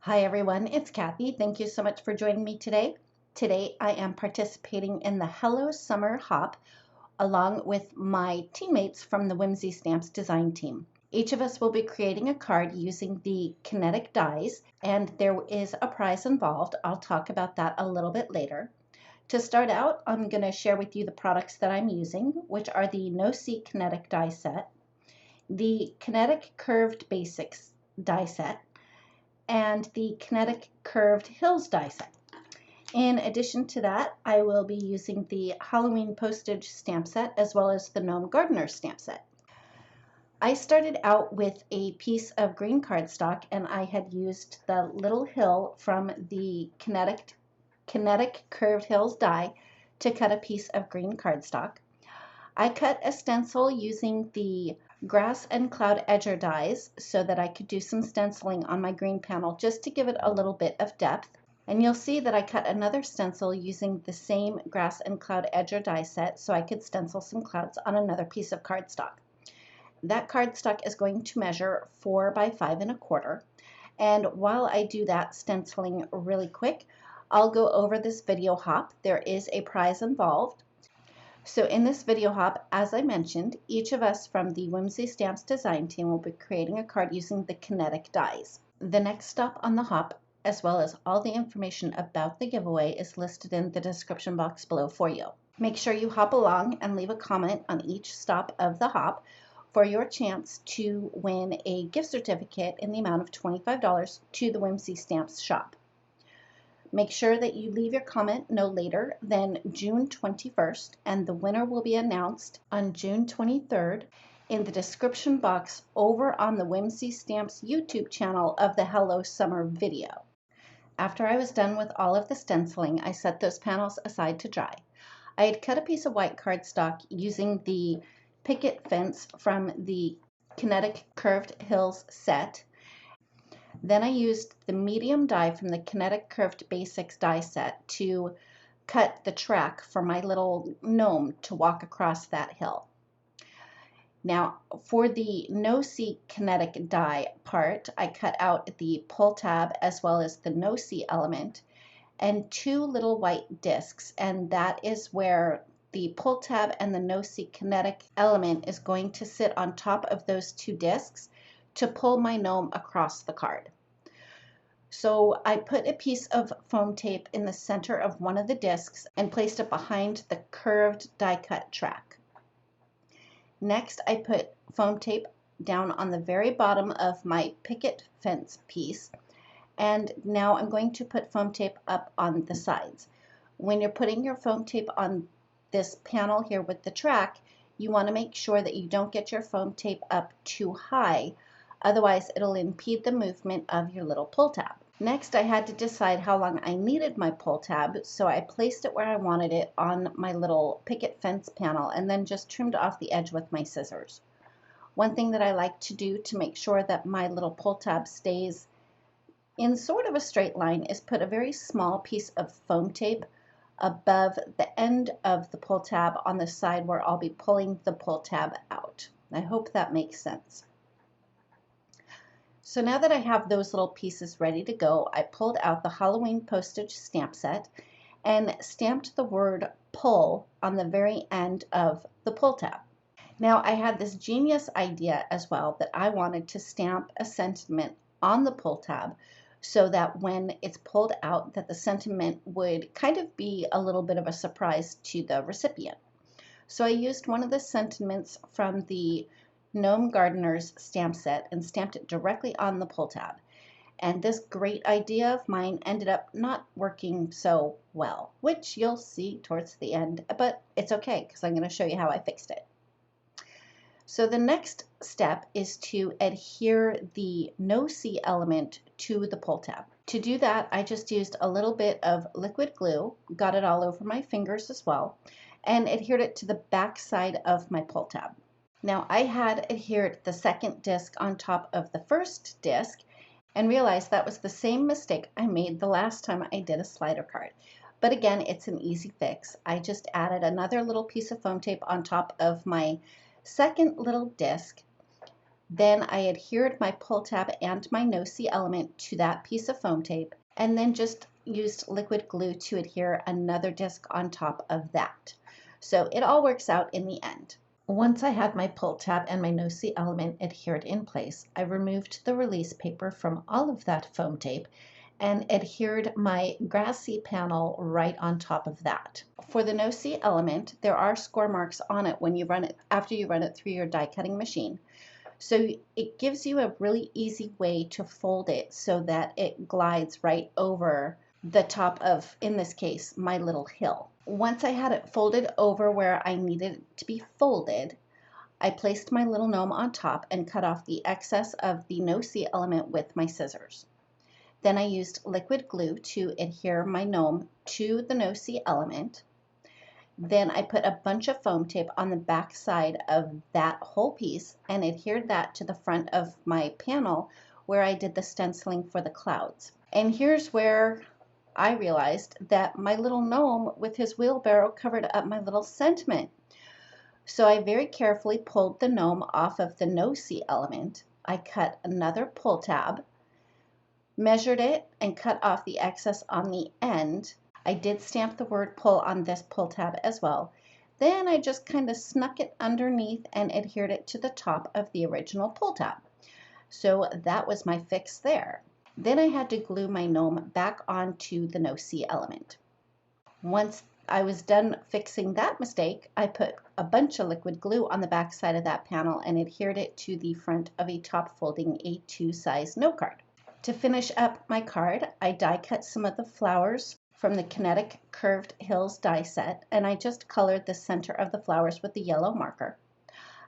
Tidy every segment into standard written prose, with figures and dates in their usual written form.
Hi everyone, it's Kathy. Thank you so much for joining me today. Today I am participating in the Hello Summer Hop along with my teammates from the Whimsy Stamps design team. Each of us will be creating a card using the Kinetic dies, and there is a prize involved. I'll talk about that a little bit later. To start out, I'm going to share with you the products that I'm using, which are the No-See Kinetic die set, the Kinetic Curved Basics die set, and the Kinetic Curved Hills die set. In addition to that, I will be using the Halloween postage stamp set as well as the Gnome Gardener stamp set. I started out with a piece of green cardstock, and I had used the little hill from the Kinetic Curved Hills die to cut a piece of green cardstock. I cut a stencil using the Grass and Cloud Edger dies so that I could do some stenciling on my green panel just to give it a little bit of depth. And you'll see that I cut another stencil using the same Grass and Cloud Edger die set so I could stencil some clouds on another piece of cardstock. That cardstock is going to measure 4 by 5 1/4. And while I do that stenciling really quick, I'll go over this video hop. There is a prize involved. So in this video hop, as I mentioned, each of us from the Whimsy Stamps design team will be creating a card using the Kinetic dies. The next stop on the hop, as well as all the information about the giveaway, is listed in the description box below for you. Make sure you hop along and leave a comment on each stop of the hop for your chance to win a gift certificate in the amount of $25 to the Whimsy Stamps shop. Make sure that you leave your comment no later than June 21st, and the winner will be announced on June 23rd in the description box over on the Whimsy Stamps YouTube channel of the Hello Summer video. After I was done with all of the stenciling, I set those panels aside to dry. I had cut a piece of white cardstock using the picket fence from the Kinetic Curved Hills set. Then I used the medium die from the Kinetic Curved Basics die set to cut the track for my little gnome to walk across that hill. Now for the No-See Kinetic die part, I cut out the pull tab as well as the No-See element and 2 little white discs, and that is where the pull tab and the No-See Kinetic element is going to sit on top of those 2 discs to pull my gnome across the card. So I put a piece of foam tape in the center of one of the discs and placed it behind the curved die cut track. Next, I put foam tape down on the very bottom of my picket fence piece, and now I'm going to put foam tape up on the sides. When you're putting your foam tape on this panel here with the track, you want to make sure that you don't get your foam tape up too high. Otherwise, it'll impede the movement of your little pull tab. Next, I had to decide how long I needed my pull tab, so I placed it where I wanted it on my little picket fence panel and then just trimmed off the edge with my scissors. One thing that I like to do to make sure that my little pull tab stays in sort of a straight line is put a very small piece of foam tape above the end of the pull tab on the side where I'll be pulling the pull tab out. I hope that makes sense. So now that I have those little pieces ready to go, I pulled out the Halloween postage stamp set and stamped the word pull on the very end of the pull tab. Now I had this genius idea as well that I wanted to stamp a sentiment on the pull tab so that when it's pulled out that the sentiment would kind of be a little bit of a surprise to the recipient. So I used one of the sentiments from the Gnome Gardener's stamp set and stamped it directly on the pull tab. And this great idea of mine ended up not working so well, which you'll see towards the end, but it's okay because I'm going to show you how I fixed it. So the next step is to adhere the No-See element to the pull tab. To do that, I just used a little bit of liquid glue, got it all over my fingers as well, and adhered it to the back side of my pull tab. Now I had adhered the second disc on top of the first disc and realized that was the same mistake I made the last time I did a slider card. But again, it's an easy fix. I just added another little piece of foam tape on top of my second little disc, Then I adhered my pull tab and my no-see element to that piece of foam tape, and then just used liquid glue to adhere another disc on top of that. So it all works out in the end. Once I had my pull tab and my no-see element adhered in place, I removed the release paper from all of that foam tape and adhered my grassy panel right on top of that. For the no-see element, there are score marks on it when you run it after you run it through your die cutting machine. So it gives you a really easy way to fold it so that it glides right over the top of, in this case, my little hill. Once I had it folded over where I needed it to be folded, I placed my little gnome on top and cut off the excess of the no-see element with my scissors. Then I used liquid glue to adhere my gnome to the no-see element. Then I put a bunch of foam tape on the back side of that whole piece and adhered that to the front of my panel where I did the stenciling for the clouds. And here's where I realized that my little gnome with his wheelbarrow covered up my little sentiment. So I very carefully pulled the gnome off of the no-see element. I cut another pull tab, measured it, and cut off the excess on the end. I did stamp the word pull on this pull tab as well. Then I just kind of snuck it underneath and adhered it to the top of the original pull tab. So that was my fix there. Then I had to glue my gnome back onto the no-see element. Once I was done fixing that mistake, I put a bunch of liquid glue on the back side of that panel and adhered it to the front of a top folding A2 size note card. To finish up my card, I die cut some of the flowers from the Kinetic Curved Hills die set, and I just colored the center of the flowers with the yellow marker.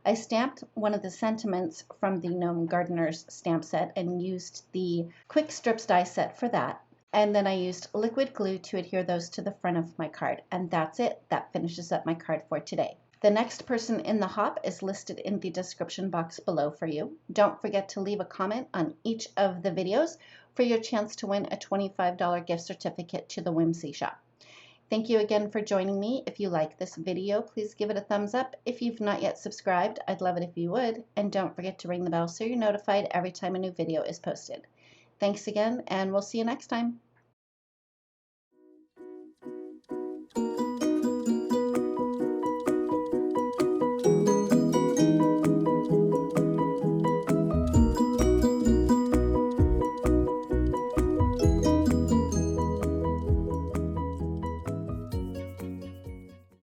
I stamped one of the sentiments from the Gnome Gardener's stamp set and used the Quick Strips die set for that. And then I used liquid glue to adhere those to the front of my card. And that's it. That finishes up my card for today. The next person in the hop is listed in the description box below for you. Don't forget to leave a comment on each of the videos for your chance to win a $25 gift certificate to the Whimsy shop. Thank you again for joining me. If you like this video, please give it a thumbs up. If you've not yet subscribed, I'd love it if you would. And don't forget to ring the bell so you're notified every time a new video is posted. Thanks again, and we'll see you next time.